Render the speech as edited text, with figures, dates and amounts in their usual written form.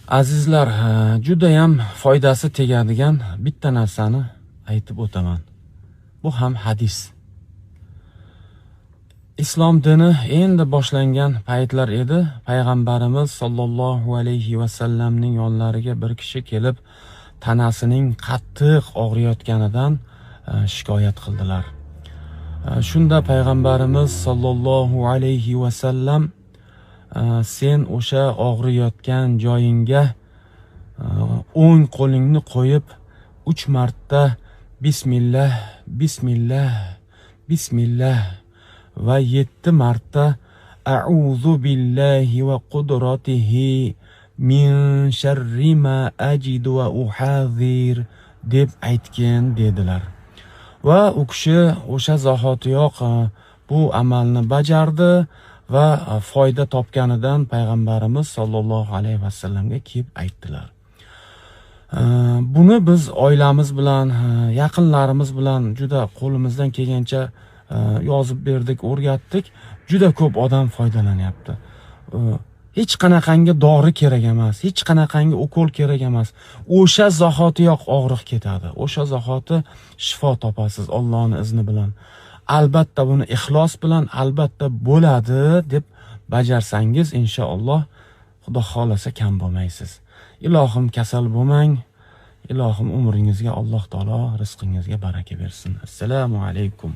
Azizlar, juda ham foydasi tegadigan bitta narsani aytib o'taman. Bu ham hadis. Islom dini endi boshlangan paytlar edi. Payg'ambarimiz sollallohu alayhi va sallamning yonlariga bir kishi kelib, tanasining qattiq og'riyotganidan shikoyat qildilar. Shunda payg'ambarimiz sollallohu alayhi va sallam sen o'sha og'riyotgan joyingga o'ng qo'lingni qo'yib 3 marta bismillah, bismillah, bismillah va 7 marta a'udhu billahi va qudratihi min sharri ma ajidu va uhadhir deb aytgan dedilar. Va u kishi o'sha zahotiyoq bu amalni bajardi va foyda topganidan payg'ambarimiz sollallohu alayhi vasallamga kelib aytdilar. Buni biz oilamiz bilan, yaqinlarimiz bilan juda qo'limizdan kelgancha yozib berdik, o'rgatdik. Juda ko'p odam foydalanyapti. Hech qanaqangi dori kerak emas, hech qanaqangi ukol kerak emas. O'sha zahotiyoq og'riq ketadi. O'sha zahoti shifo topasiz Allohning izni bilan. Albatta buni ixlos bilan albatta bo'ladi deb bajarsangiz inshaalloh Xudo xolasa kam bo'lmaysiz. Ilohim kasal bo'lmang. Ilohim umringizga Alloh taolo rizqingizga baraka bersin. Assalomu alaykum.